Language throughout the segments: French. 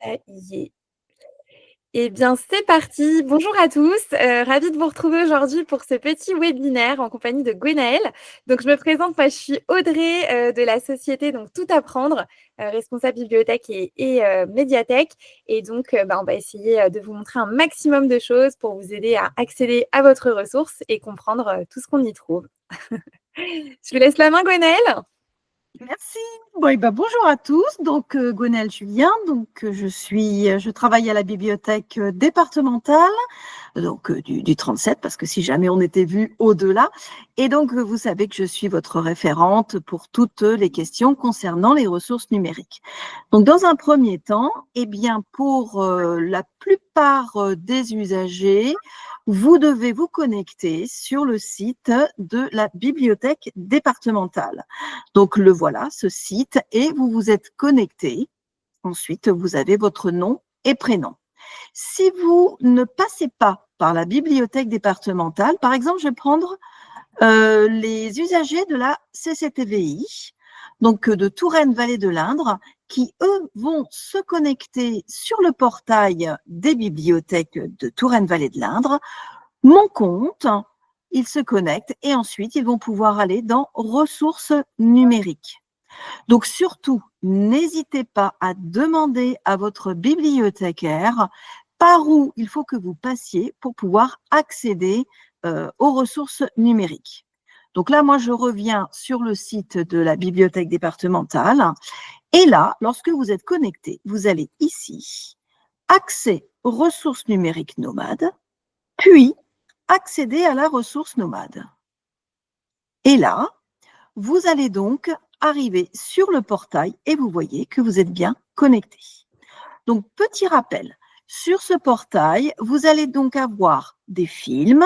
Ça y est. Eh bien, c'est parti. Bonjour à tous, ravie de vous retrouver aujourd'hui pour ce petit webinaire en compagnie de Gwenaëlle. Donc je me présente, moi je suis Audrey, de la société donc Tout Apprendre, responsable bibliothèque et médiathèque et donc on va essayer, de vous montrer un maximum de choses pour vous aider à accéder à votre ressource et comprendre, tout ce qu'on y trouve. Je vous laisse la main Gwenaëlle. Merci. Bon, bonjour à tous. Donc, Gwenaëlle Julien. Donc, je travaille à la bibliothèque départementale, donc du 37, parce que si jamais on était vu au-delà. Et donc, vous savez que je suis votre référente pour toutes les questions concernant les ressources numériques. Donc, dans un premier temps, eh bien, pour la plupart des usagers, vous devez vous connecter sur le site de la bibliothèque départementale. Donc, le voilà, ce site, et vous vous êtes connecté. Ensuite, vous avez votre nom et prénom. Si vous ne passez pas par la bibliothèque départementale, par exemple, je vais prendre les usagers de la CCTVI, donc de Touraine-Vallée de l'Indre, qui, eux, vont se connecter sur le portail des bibliothèques de Touraine-Vallée de l'Indre. Mon compte, ils se connectent et ensuite, ils vont pouvoir aller dans ressources numériques. Donc, surtout, n'hésitez pas à demander à votre bibliothécaire par où il faut que vous passiez pour pouvoir accéder aux ressources numériques. Donc là, moi, je reviens sur le site de la bibliothèque départementale. Et là, lorsque vous êtes connecté, vous allez ici, accès aux ressources numériques nomades, puis accéder à la ressource nomade. Et là, vous allez donc arriver sur le portail et vous voyez que vous êtes bien connecté. Donc, petit rappel, sur ce portail, vous allez donc avoir des films,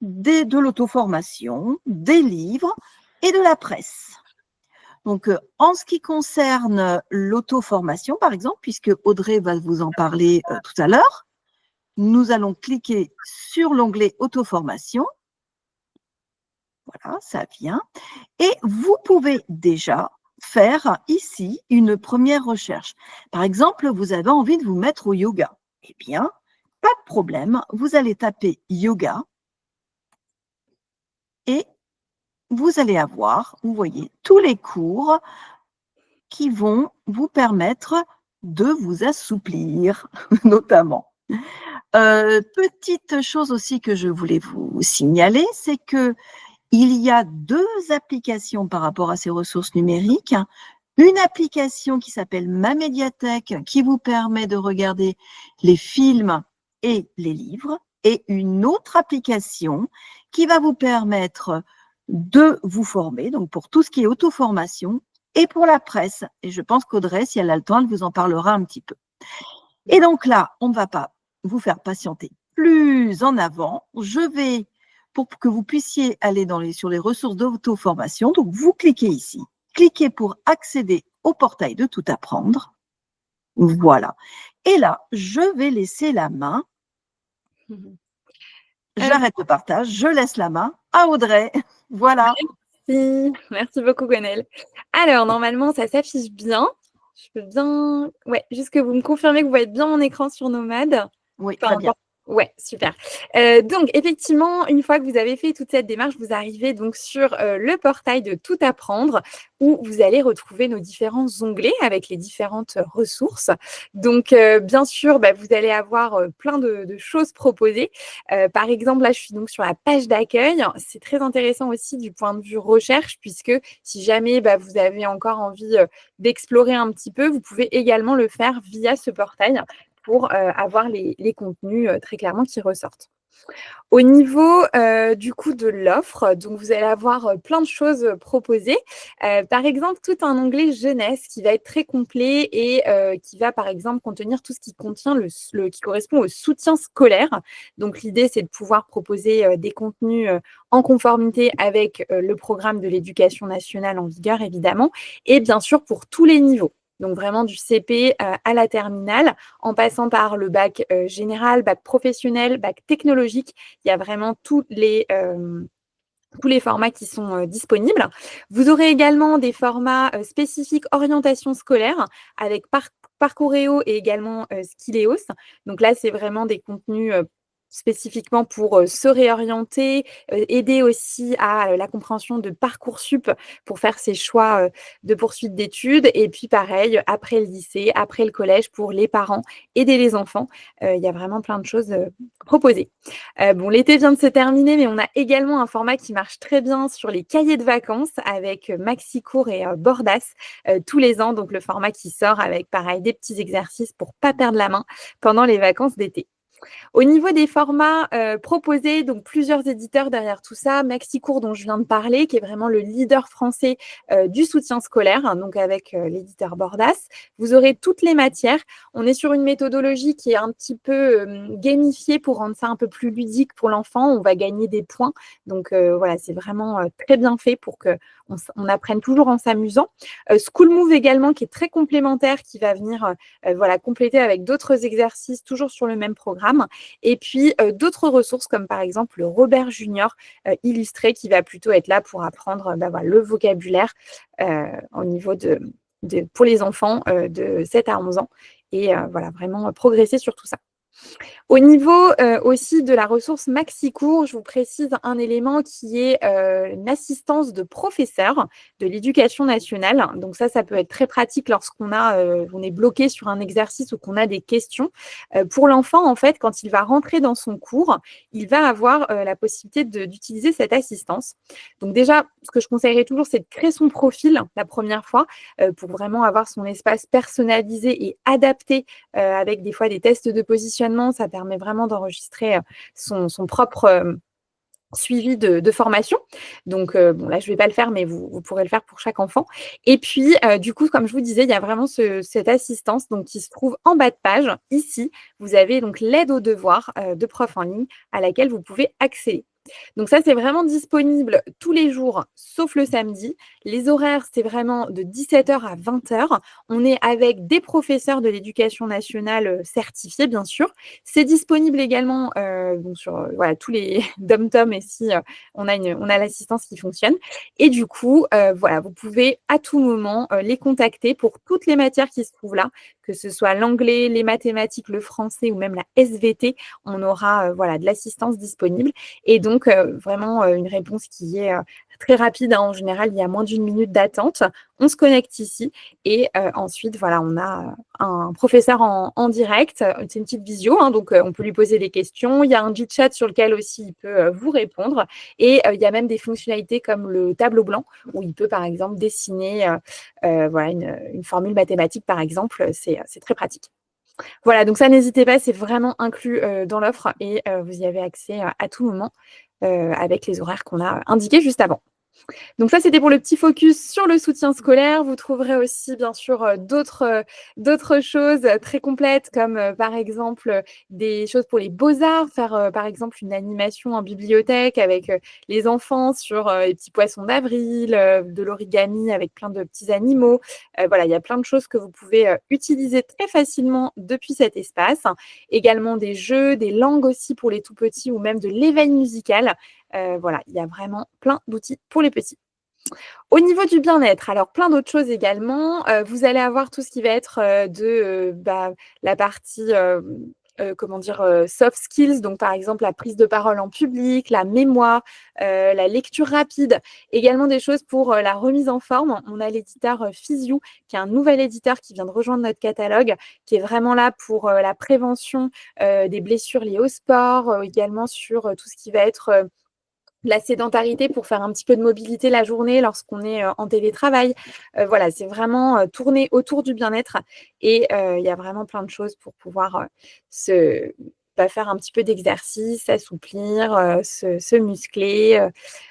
de l'auto-formation, des livres et de la presse. Donc, en ce qui concerne l'auto-formation, par exemple, puisque Audrey va vous en parler tout à l'heure, nous allons cliquer sur l'onglet auto-formation. Voilà, ça vient. Et vous pouvez déjà faire ici une première recherche. Par exemple, vous avez envie de vous mettre au yoga. Eh bien, pas de problème, vous allez taper yoga et vous allez avoir, vous voyez, tous les cours qui vont vous permettre de vous assouplir, notamment. Petite chose aussi que je voulais vous signaler, c'est que il y a deux applications par rapport à ces ressources numériques. Une application qui s'appelle Ma Médiathèque, qui vous permet de regarder les films et les livres, et une autre application qui va vous permettre de vous former, donc pour tout ce qui est auto-formation, et pour la presse. Et je pense qu'Audrey, si elle a le temps, elle vous en parlera un petit peu. Et donc là, on ne va pas vous faire patienter plus en avant. Je vais, pour que vous puissiez aller sur les ressources d'auto-formation, donc vous cliquez ici. Cliquez pour accéder au portail de Tout Apprendre. Voilà. Et là, je vais laisser la main. J'arrête le partage, je laisse la main à Audrey. Voilà. Merci beaucoup Gwenaëlle. Alors normalement ça s'affiche bien. Je peux bien ouais, juste que vous me confirmez que vous voyez bien mon écran sur Nomade? Oui, Enfin, très bien. ouais, super. Donc effectivement, une fois que vous avez fait toute cette démarche, vous arrivez donc sur, le portail de Tout Apprendre où vous allez retrouver nos différents onglets avec les différentes ressources. Donc bien sûr, vous allez avoir, plein de choses proposées. Par exemple, là, je suis donc sur la page d'accueil. C'est très intéressant aussi du point de vue recherche puisque si jamais, vous avez encore envie, d'explorer un petit peu, vous pouvez également le faire via ce portail pour avoir les contenus très clairement qui ressortent. Au niveau du coup de l'offre, donc vous allez avoir plein de choses proposées. Par exemple, tout un onglet jeunesse qui va être très complet et qui va par exemple contenir tout ce qui contient qui correspond au soutien scolaire. Donc l'idée, c'est de pouvoir proposer des contenus en conformité avec le programme de l'éducation nationale en vigueur, évidemment, et bien sûr pour tous les niveaux. Donc vraiment du CP à la terminale, en passant par le bac général, bac professionnel, bac technologique. Il y a vraiment tous les formats qui sont disponibles. Vous aurez également des formats spécifiques orientation scolaire avec Parcouréo et également Skiléos. Donc là, c'est vraiment des contenus spécifiquement pour se réorienter, aider aussi à la compréhension de Parcoursup pour faire ses choix de poursuite d'études. Et puis pareil, après le lycée, après le collège, pour les parents, aider les enfants. Il y a vraiment plein de choses proposées. Bon, l'été vient de se terminer, mais on a également un format qui marche très bien sur les cahiers de vacances avec Maxicourt et Bordas tous les ans. Donc, le format qui sort avec, pareil, des petits exercices pour pas perdre la main pendant les vacances d'été. Au niveau des formats proposés, donc plusieurs éditeurs derrière tout ça, Maxicourt dont je viens de parler, qui est vraiment le leader français du soutien scolaire, hein, donc avec l'éditeur Bordas. Vous aurez toutes les matières. On est sur une méthodologie qui est un petit peu gamifiée pour rendre ça un peu plus ludique pour l'enfant. On va gagner des points. Donc voilà, c'est vraiment très bien fait pour qu'on apprenne toujours en s'amusant. School Move également, qui est très complémentaire, qui va venir voilà, compléter avec d'autres exercices, toujours sur le même programme. Et puis, d'autres ressources, comme par exemple le Robert Junior illustré, qui va plutôt être là pour apprendre voilà, le vocabulaire au niveau pour les enfants de 7 à 11 ans. Et voilà, vraiment progresser sur tout ça. Au niveau aussi de la ressource Maxicourt, je vous précise un élément qui est une assistance de professeur de l'éducation nationale. Donc ça peut être très pratique lorsqu'on on est bloqué sur un exercice ou qu'on a des questions. Pour l'enfant, en fait, quand il va rentrer dans son cours, il va avoir la possibilité d'utiliser cette assistance. Donc déjà, ce que je conseillerais toujours, c'est de créer son profil la première fois pour vraiment avoir son espace personnalisé et adapté avec des fois des tests de positionnement. Ça permet vraiment d'enregistrer son propre suivi de formation. Donc, bon, là, je ne vais pas le faire, mais vous pourrez le faire pour chaque enfant. Et puis, du coup, comme je vous disais, il y a vraiment cette assistance donc, qui se trouve en bas de page. Ici, vous avez donc l'aide aux devoirs de prof en ligne à laquelle vous pouvez accéder. Donc ça, c'est vraiment disponible tous les jours, sauf le samedi. Les horaires, c'est vraiment de 17h à 20h. On est avec des professeurs de l'éducation nationale certifiés, bien sûr. C'est disponible également donc sur voilà, tous les dom-tom et si on a l'assistance qui fonctionne. Et du coup, voilà, vous pouvez à tout moment les contacter pour toutes les matières qui se trouvent là, que ce soit l'anglais, les mathématiques, le français ou même la SVT. On aura voilà, de l'assistance disponible. Et donc, vraiment une réponse qui est très rapide. Hein. En général, il y a moins d'1 minute d'attente. On se connecte ici et ensuite, voilà, on a un professeur en direct. C'est une petite visio, hein, donc on peut lui poser des questions. Il y a un chat sur lequel aussi il peut vous répondre. Et il y a même des fonctionnalités comme le tableau blanc où il peut, par exemple, dessiner voilà, une formule mathématique, par exemple. C'est très pratique. Voilà, donc ça, n'hésitez pas, c'est vraiment inclus dans l'offre et vous y avez accès à tout moment avec les horaires qu'on a indiqués juste avant. Donc ça, c'était pour le petit focus sur le soutien scolaire. Vous trouverez aussi, bien sûr, d'autres choses très complètes, comme par exemple des choses pour les beaux-arts, faire par exemple une animation en bibliothèque avec les enfants sur les petits poissons d'avril, de l'origami avec plein de petits animaux. Voilà, il y a plein de choses que vous pouvez utiliser très facilement depuis cet espace. Également des jeux, des langues aussi pour les tout petits ou même de l'éveil musical. Voilà, il y a vraiment plein d'outils pour les petits. Au niveau du bien-être, alors plein d'autres choses également. Vous allez avoir tout ce qui va être la partie comment dire, soft skills, donc par exemple la prise de parole en public, la mémoire, la lecture rapide, également des choses pour la remise en forme. On a l'éditeur Physiou, qui est un nouvel éditeur qui vient de rejoindre notre catalogue, qui est vraiment là pour la prévention des blessures liées au sport, également sur tout ce qui va être la sédentarité pour faire un petit peu de mobilité la journée lorsqu'on est en télétravail. Voilà, c'est vraiment tourné autour du bien-être et il y a vraiment plein de choses pour pouvoir faire un petit peu d'exercice, s'assouplir, se muscler,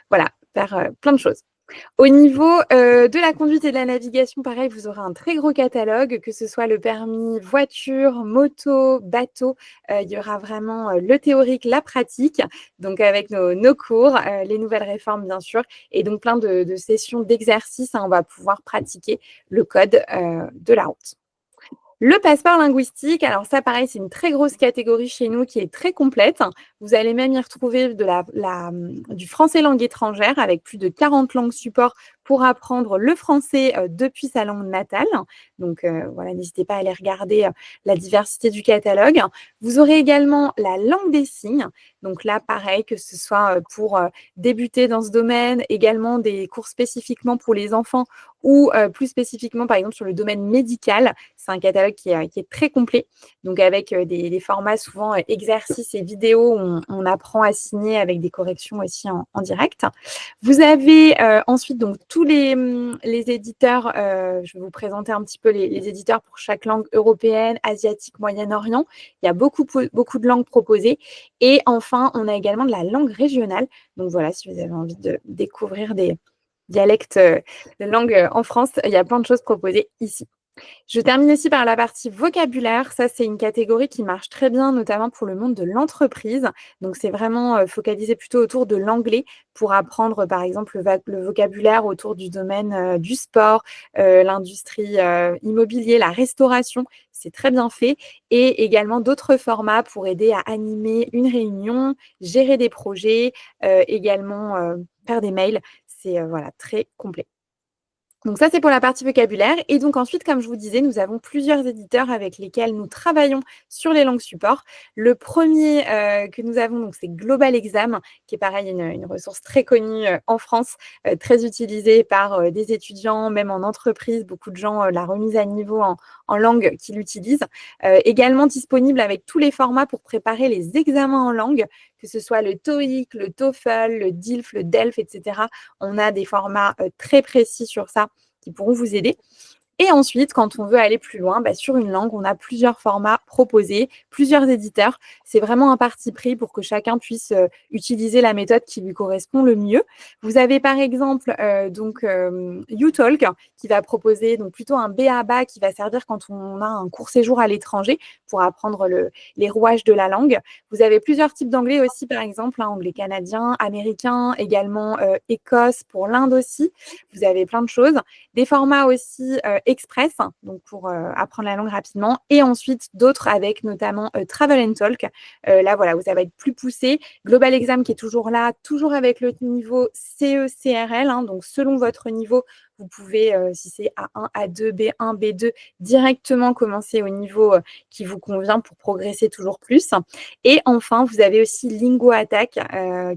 voilà, faire plein de choses. Au niveau de la conduite et de la navigation, pareil, vous aurez un très gros catalogue, que ce soit le permis voiture, moto, bateau. Il y aura vraiment le théorique, la pratique, donc avec nos cours, les nouvelles réformes, bien sûr, et donc plein de sessions d'exercices. Hein, on va pouvoir pratiquer le code de la route. Le passeport linguistique, alors ça, pareil, c'est une très grosse catégorie chez nous qui est très complète. Vous allez même y retrouver du français langue étrangère avec plus de 40 langues support pour apprendre le français depuis sa langue natale. Donc voilà, n'hésitez pas à aller regarder la diversité du catalogue. Vous aurez également la langue des signes. Donc là, pareil, que ce soit pour débuter dans ce domaine, également des cours spécifiquement pour les enfants ou plus spécifiquement, par exemple, sur le domaine médical. C'est un catalogue qui est très complet, donc avec des formats souvent exercices et vidéos où on apprend à signer avec des corrections aussi en direct. Vous avez ensuite donc tous les éditeurs, je vais vous présenter un petit peu les éditeurs pour chaque langue européenne, asiatique, Moyen-Orient. Il y a beaucoup de langues proposées. Et enfin, on a également de la langue régionale. Donc voilà, si vous avez envie de découvrir des dialectes de langue en France, il y a plein de choses proposées ici. Je termine aussi par la partie vocabulaire. Ça, c'est une catégorie qui marche très bien, notamment pour le monde de l'entreprise. Donc, c'est vraiment focalisé plutôt autour de l'anglais pour apprendre, par exemple, le vocabulaire autour du domaine du sport, l'industrie immobilier, la restauration. C'est très bien fait. Et également d'autres formats pour aider à animer une réunion, gérer des projets, également faire des mails. C'est voilà, très complet. Donc ça, c'est pour la partie vocabulaire. Et donc ensuite, comme je vous disais, nous avons plusieurs éditeurs avec lesquels nous travaillons sur les langues supports. Le premier que nous avons, donc, c'est Global Exam, qui est pareil, une ressource très connue en France, très utilisée par des étudiants, même en entreprise. Beaucoup de gens, la remise à niveau en langue qui l'utilisent. Également disponible avec tous les formats pour préparer les examens en langue, que ce soit le TOEIC, le TOEFL, le DILF, le DELF, etc. On a des formats très précis sur ça qui pourront vous aider. Et ensuite, quand on veut aller plus loin, sur une langue, on a plusieurs formats proposés, plusieurs éditeurs. C'est vraiment un parti pris pour que chacun puisse utiliser la méthode qui lui correspond le mieux. Vous avez par exemple UTalk qui va proposer donc plutôt un B.A.-BA qui va servir quand on a un court séjour à l'étranger pour apprendre les rouages de la langue. Vous avez plusieurs types d'anglais aussi, par exemple, anglais canadien, américain, également Écosse pour l'Inde aussi. Vous avez plein de choses. Des formats aussi express, donc pour apprendre la langue rapidement, et ensuite d'autres avec notamment Travel and Talk. Là, voilà, vous allez être plus poussé. Global Exam qui est toujours là, toujours avec le niveau CE-CRL, donc selon votre niveau, vous pouvez, si c'est A1, A2, B1, B2, directement commencer au niveau qui vous convient pour progresser toujours plus. Et enfin, vous avez aussi Lingo Attack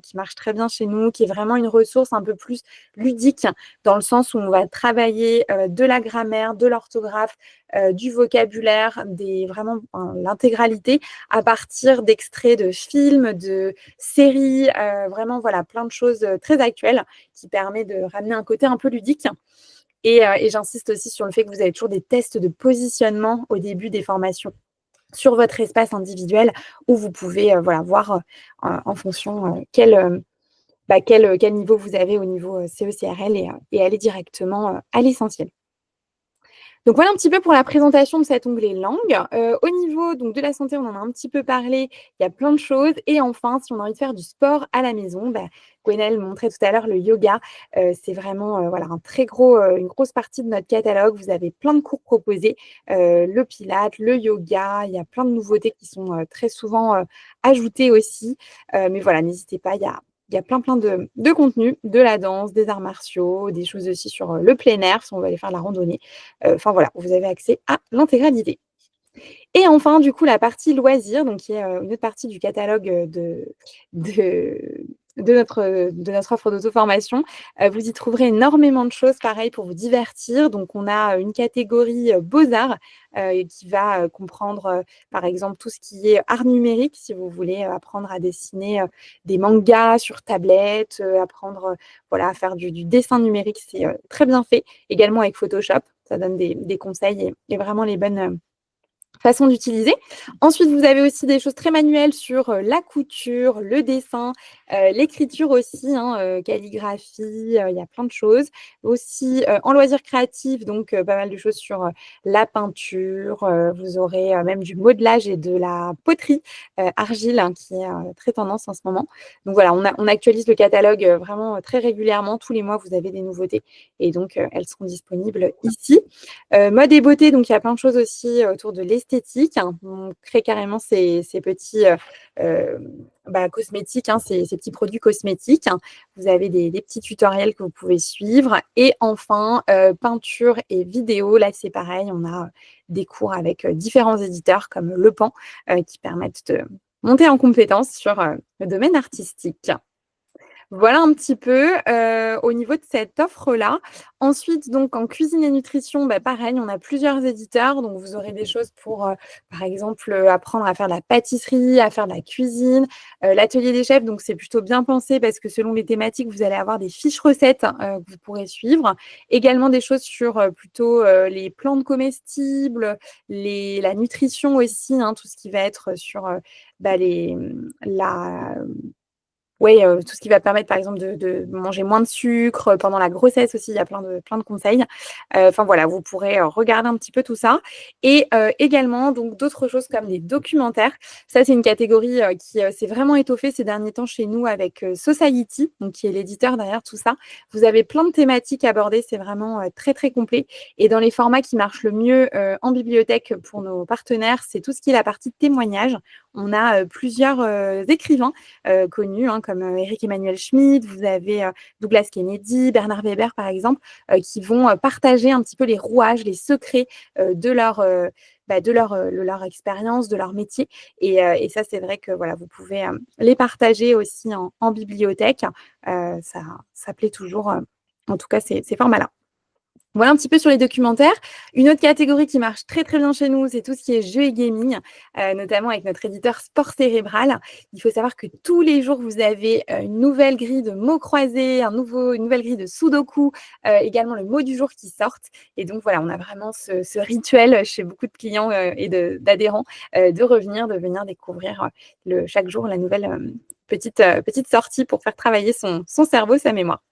qui marche très bien chez nous, qui est vraiment une ressource un peu plus ludique dans le sens où on va travailler de la grammaire, de l'orthographe, du vocabulaire, vraiment l'intégralité à partir d'extraits de films, de séries, vraiment voilà, plein de choses très actuelles qui permet de ramener un côté un peu ludique. Et j'insiste aussi sur le fait que vous avez toujours des tests de positionnement au début des formations sur votre espace individuel où vous pouvez voir en fonction quel niveau vous avez au niveau CE-CRL et aller directement à l'essentiel. Donc voilà un petit peu pour la présentation de cet onglet langue. Au niveau donc, de la santé, on en a un petit peu parlé, il y a plein de choses. Et enfin, si on a envie de faire du sport à la maison, Gwenaëlle montrait tout à l'heure le yoga. C'est vraiment une grosse partie de notre catalogue. Vous avez plein de cours proposés, le pilates, le yoga, il y a plein de nouveautés qui sont très souvent ajoutées aussi. Mais voilà, n'hésitez pas, il y a plein de contenus, de la danse, des arts martiaux, des choses aussi sur le plein air, si on veut aller faire de la randonnée. Enfin voilà, vous avez accès à l'intégralité. Et enfin, du coup, la partie loisirs, donc qui est une autre partie du catalogue de notre offre d'auto-formation. Vous y trouverez énormément de choses, pareil, pour vous divertir. Donc, on a une catégorie beaux-arts qui va comprendre, par exemple, tout ce qui est art numérique, si vous voulez apprendre à dessiner des mangas sur tablette, apprendre à faire du dessin numérique, c'est très bien fait. Également avec Photoshop, ça donne des conseils et vraiment les bonnes façon d'utiliser. Ensuite, vous avez aussi des choses très manuelles sur la couture, le dessin, l'écriture aussi, calligraphie, il y a plein de choses. Aussi en loisirs créatifs, donc pas mal de choses sur la peinture. Vous aurez même du modelage et de la poterie argile qui est très tendance en ce moment. Donc voilà, on actualise le catalogue vraiment très régulièrement. Tous les mois, vous avez des nouveautés et donc elles seront disponibles ici. Mode et beauté, donc il y a plein de choses aussi autour de l'esthétique, esthétique. On crée carrément ces petits, cosmétiques, ces petits produits cosmétiques. Vous avez des petits tutoriels que vous pouvez suivre et enfin, peinture et vidéo. Là, c'est pareil, on a des cours avec, différents éditeurs comme Le Pan, qui permettent de monter en compétences sur, le domaine artistique. Voilà un petit peu, au niveau de cette offre-là. Ensuite, donc en cuisine et nutrition, pareil, on a plusieurs éditeurs, donc vous aurez des choses pour, par exemple, apprendre à faire de la pâtisserie, à faire de la cuisine. L'atelier des chefs, donc c'est plutôt bien pensé parce que selon les thématiques, vous allez avoir des fiches recettes, que vous pourrez suivre. Également des choses sur, plutôt, les plantes comestibles, la nutrition aussi, tout ce qui va être sur, la oui, tout ce qui va permettre, par exemple, de manger moins de sucre, pendant la grossesse aussi, il y a plein de conseils. Enfin voilà, vous pourrez, regarder un petit peu tout ça et également donc d'autres choses comme des documentaires. Ça, c'est une catégorie, qui, s'est vraiment étoffée ces derniers temps chez nous avec, Society, donc qui est l'éditeur derrière tout ça. Vous avez plein de thématiques abordées, c'est vraiment, très, très complet et dans les formats qui marchent le mieux, en bibliothèque pour nos partenaires, c'est tout ce qui est la partie témoignages. On a, plusieurs, écrivains connus, comme Éric Emmanuel Schmitt, vous avez Douglas Kennedy, Bernard Weber par exemple, qui vont partager un petit peu les rouages, les secrets de leur expérience, de leur métier. Et ça, c'est vrai que voilà, vous pouvez les partager aussi en bibliothèque. Ça plaît toujours, en tout cas, ces formats-là. Voilà un petit peu sur les documentaires. Une autre catégorie qui marche très, très bien chez nous, c'est tout ce qui est jeux et gaming, notamment avec notre éditeur Sport Cérébral. Il faut savoir que tous les jours, vous avez, une nouvelle grille de mots croisés, une nouvelle grille de sudoku, également le mot du jour qui sortent et donc voilà, on a vraiment ce rituel chez beaucoup de clients, et d'adhérents, de venir découvrir, chaque jour la nouvelle, petite sortie pour faire travailler son cerveau, sa mémoire.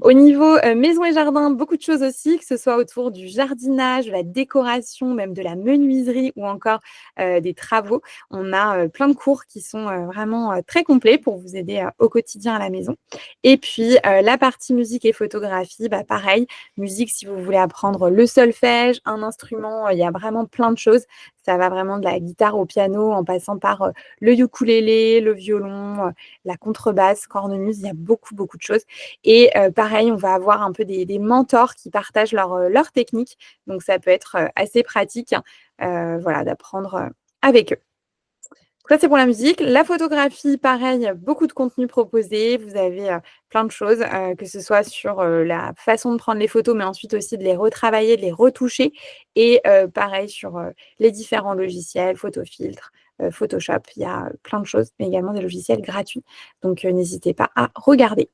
Au niveau, maison et jardin, beaucoup de choses aussi, que ce soit autour du jardinage, de la décoration, même de la menuiserie ou encore, des travaux. On a, plein de cours qui sont, vraiment, très complets pour vous aider, au quotidien à la maison. Et puis, la partie musique et photographie, pareil, musique si vous voulez apprendre le solfège, un instrument, il y a vraiment plein de choses. Ça va vraiment de la guitare au piano en passant par, le ukulélé, le violon, la contrebasse, cornemuse, il y a beaucoup, beaucoup de choses et pareil, on va avoir un peu des mentors qui partagent leurs techniques. Donc ça peut être, assez pratique, voilà, d'apprendre, avec eux. Ça, c'est pour la musique. La photographie, pareil, beaucoup de contenus proposés. Vous avez, plein de choses, que ce soit sur, la façon de prendre les photos, mais ensuite aussi de les retravailler, de les retoucher et pareil sur, les différents logiciels, Photofiltre, Photoshop. Il y a plein de choses, mais également des logiciels gratuits. Donc n'hésitez pas à regarder.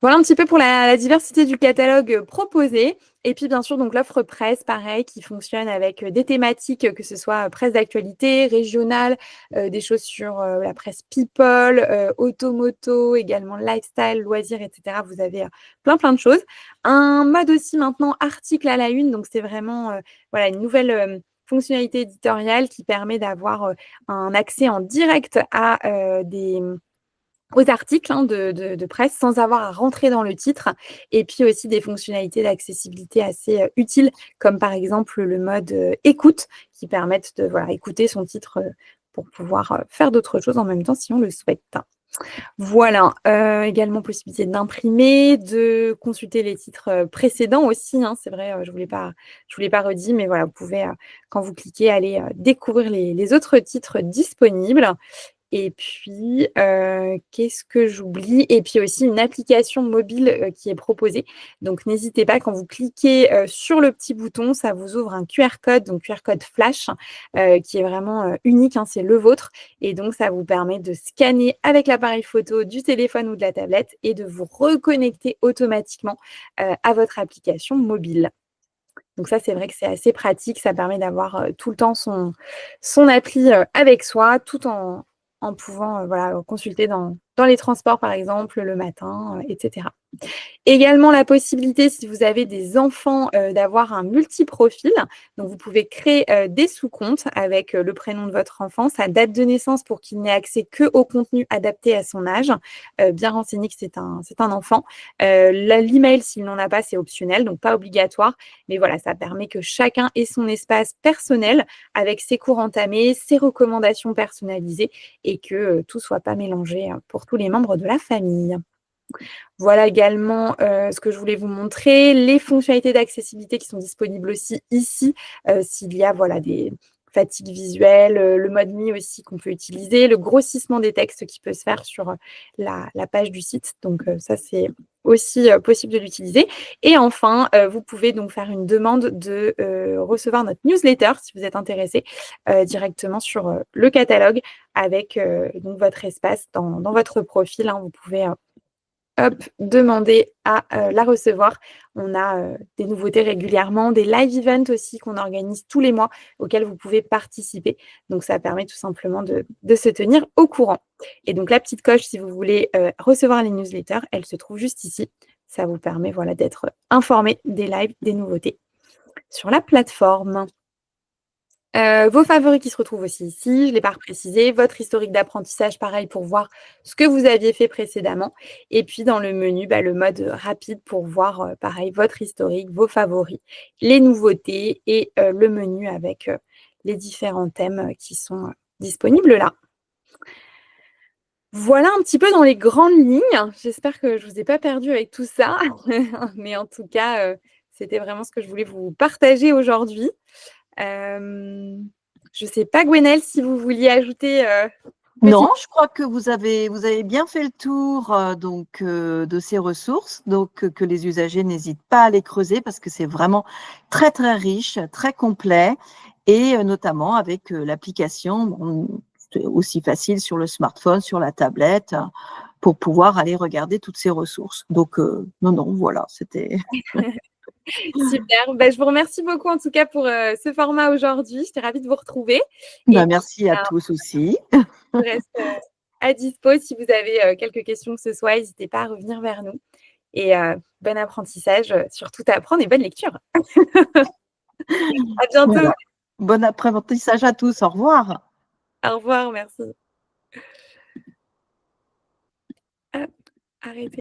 Voilà un petit peu pour la diversité du catalogue, proposé et puis bien sûr donc l'offre presse pareil qui fonctionne avec, des thématiques, que ce soit, presse d'actualité, régionale, des choses sur, la presse people, auto-moto, également lifestyle, loisirs et cetera. Vous avez, plein de choses. Un mode aussi maintenant article à la une, donc c'est vraiment, voilà une nouvelle, fonctionnalité éditoriale qui permet d'avoir, un accès en direct à, aux articles, de presse sans avoir à rentrer dans le titre et puis aussi des fonctionnalités d'accessibilité assez, utiles comme par exemple le mode, écoute qui permettent de voilà écouter son titre, pour pouvoir, faire d'autres choses en même temps si on le souhaite. Voilà, également possibilité d'imprimer, de consulter les titres, précédents aussi, c'est vrai, je vous l'ai pas redit mais voilà, vous pouvez, quand vous cliquez aller, découvrir les autres titres disponibles. Et puis, qu'est-ce que j'oublie? Et puis aussi une application mobile, qui est proposée. Donc n'hésitez pas quand vous cliquez, sur le petit bouton, ça vous ouvre un QR code, donc QR code flash, qui est vraiment, unique, c'est le vôtre et donc ça vous permet de scanner avec l'appareil photo du téléphone ou de la tablette et de vous reconnecter automatiquement, à votre application mobile. Donc ça, c'est vrai que c'est assez pratique. Ça permet d'avoir, tout le temps son appli, avec soi, tout en pouvant, voilà, consulter dans dans les transports, par exemple, le matin, etc. Également la possibilité, si vous avez des enfants, d'avoir un multi-profil. Donc vous pouvez créer, des sous-comptes avec, le prénom de votre enfant, sa date de naissance pour qu'il n'ait accès qu'au contenu adapté à son âge, bien renseigner que c'est un enfant. L'email s'il n'en a pas, c'est optionnel, donc pas obligatoire. Mais voilà, ça permet que chacun ait son espace personnel avec ses cours entamés, ses recommandations personnalisées et que, tout soit pas mélangé, pour tous les membres de la famille. Voilà également, ce que je voulais vous montrer, les fonctionnalités d'accessibilité qui sont disponibles aussi ici, s'il y a voilà des fatigues visuelles, le mode nuit aussi qu'on peut utiliser, le grossissement des textes qui peut se faire sur, la page du site. Donc, ça c'est aussi, possible de l'utiliser et enfin, vous pouvez donc faire une demande de, recevoir notre newsletter si vous êtes intéressé, directement sur, le catalogue avec, donc votre espace dans votre profil, hein. Vous pouvez, hop, demander à, la recevoir. On a, des nouveautés régulièrement, des live events aussi qu'on organise tous les mois auxquels vous pouvez participer. Donc ça permet tout simplement de se tenir au courant et donc la petite coche si vous voulez, recevoir les newsletters, elle se trouve juste ici. Ça vous permet, voilà, d'être informé des lives, des nouveautés sur la plateforme. Vos favoris qui se retrouvent aussi ici, je ne l'ai pas reprécisé. Votre historique d'apprentissage, pareil, pour voir ce que vous aviez fait précédemment et puis dans le menu, le mode, rapide pour voir, pareil, votre historique, vos favoris, les nouveautés et le menu avec, les différents thèmes, qui sont, disponibles là. Voilà un petit peu dans les grandes lignes. J'espère que je ne vous ai pas perdu avec tout ça, mais en tout cas, c'était vraiment ce que je voulais vous partager aujourd'hui. Je sais pas Gwenaëlle si vous vouliez ajouter, Non, petite je crois que vous avez bien fait le tour de ces ressources, donc que les usagers n'hésitent pas à les creuser parce que c'est vraiment très très riche, très complet et notamment avec l'application c'est aussi facile sur le smartphone, sur la tablette pour pouvoir aller regarder toutes ces ressources. Donc non, voilà, c'était. super. Je vous remercie beaucoup en tout cas pour, ce format aujourd'hui. J'étais ravie de vous retrouver et Ben, puis, merci à tous aussi. je reste, à dispo si vous avez, quelques questions que ce soit, n'hésitez pas à revenir vers nous et bon apprentissage, sur Tout apprendre et bonne lecture. À bientôt. Voilà. Bon apprentissage à tous. Au revoir. Au revoir, merci. Hop, arrêtez.